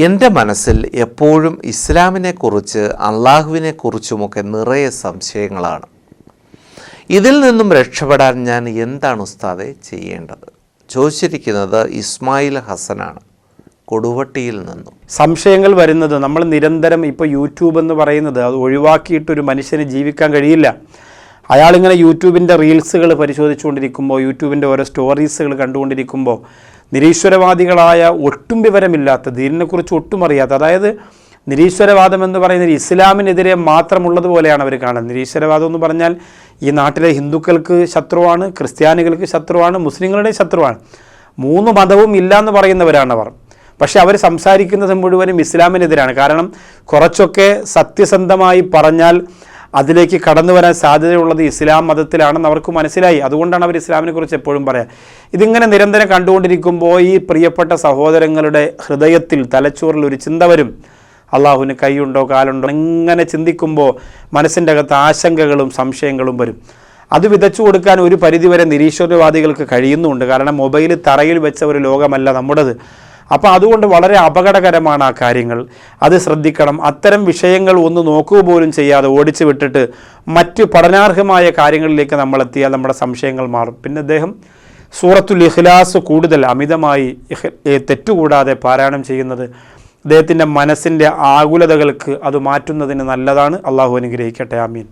എൻ്റെ മനസ്സിൽ എപ്പോഴും ഇസ്ലാമിനെക്കുറിച്ച് അള്ളാഹുവിനെക്കുറിച്ചുമൊക്കെ നിറയെ സംശയങ്ങളാണ്. ഇതിൽ നിന്നും രക്ഷപ്പെടാൻ ഞാൻ എന്താണ് ഉസ്താദെ ചെയ്യേണ്ടത്? ചോദിച്ചിരിക്കുന്നത് ഇസ്മായിൽ ഹസനാണ്, കൊടുവട്ടിയിൽ നിന്നും. സംശയങ്ങൾ വരുന്നത് നമ്മൾ നിരന്തരം ഇപ്പോൾ യൂട്യൂബ് എന്ന് പറയുന്നത് അത് ഒഴിവാക്കിയിട്ടൊരു മനുഷ്യന് ജീവിക്കാൻ കഴിയില്ല. അയാളിങ്ങനെ യൂട്യൂബിൻ്റെ റീൽസുകൾ പരിശോധിച്ചുകൊണ്ടിരിക്കുമ്പോൾ, യൂട്യൂബിൻ്റെ ഓരോ സ്റ്റോറീസുകൾ കണ്ടുകൊണ്ടിരിക്കുമ്പോൾ നിരീശ്വരവാദികളായ ഒട്ടും വിവരമില്ലാത്ത, ദീനിനെക്കുറിച്ച് ഒട്ടും അറിയാത്ത, അതായത് നിരീശ്വരവാദം എന്ന് പറയുന്നത് ഇസ്ലാമിനെതിരെ മാത്രമുള്ളതുപോലെയാണ് അവർ കാണുന്നത്. നിരീശ്വരവാദം എന്ന് പറഞ്ഞാൽ ഈ നാട്ടിലെ ഹിന്ദുക്കൾക്ക് ശത്രുവാണ്, ക്രിസ്ത്യാനികൾക്ക് ശത്രുവാണ്, മുസ്ലിങ്ങളുടെ ശത്രുവാണ്. 3 മതവും ഇല്ല എന്ന് പറയുന്നവരാണവർ. പക്ഷേ അവർ സംസാരിക്കുന്നത് മുഴുവനും ഇസ്ലാമിനെതിരാണ്. കാരണം കുറച്ചൊക്കെ സത്യസന്ധമായി പറഞ്ഞാൽ അതിലേക്ക് കടന്നു വരാൻ സാധ്യതയുള്ളത് ഇസ്ലാം മതത്തിലാണെന്ന് അവർക്ക് മനസ്സിലായി. അതുകൊണ്ടാണ് അവർ ഇസ്ലാമിനെ കുറിച്ച് എപ്പോഴും പറയാം. ഇതിങ്ങനെ നിരന്തരം കണ്ടുകൊണ്ടിരിക്കുമ്പോൾ ഈ പ്രിയപ്പെട്ട സഹോദരങ്ങളുടെ ഹൃദയത്തിൽ, തലച്ചോറിൽ ഒരു ചിന്ത വരും, അള്ളാഹുവിന് കൈയുണ്ടോ കാലുണ്ടോ. ഇങ്ങനെ ചിന്തിക്കുമ്പോൾ മനസ്സിൻ്റെ അകത്ത് ആശങ്കകളും സംശയങ്ങളും വരും. അത് വിതച്ചു കൊടുക്കാൻ ഒരു പരിധിവരെ നിരീശ്വരവാദികൾക്ക് കഴിയുന്നുണ്ട്. കാരണം മൊബൈൽ തറയിൽ വെച്ച ഒരു ലോകമല്ല നമ്മുടേത്. അപ്പോൾ അതുകൊണ്ട് വളരെ അപകടകരമാണ് ആ കാര്യങ്ങൾ. അത് ശ്രദ്ധിക്കണം. അത്തരം വിഷയങ്ങൾ ഒന്ന് നോക്കുക പോലും ചെയ്യാതെ ഓടിച്ചു വിട്ടിട്ട് മറ്റ് പഠനാർഹമായ കാര്യങ്ങളിലേക്ക് നമ്മളെത്തിയാൽ നമ്മുടെ സംശയങ്ങൾ മാറും. പിന്നെ അദ്ദേഹം സൂറത്തുൽ ഇഖ്ലാസ് കൂടുതൽ അമിതമായി തെറ്റുകൂടാതെ പാരായണം ചെയ്യുന്നത് അദ്ദേഹത്തിൻ്റെ മനസ്സിൻ്റെ ആകുലതകൾക്ക് അത് മാറ്റുന്നതിന് നല്ലതാണ്. അള്ളാഹു അനുഗ്രഹിക്കട്ടെ. ആമീൻ.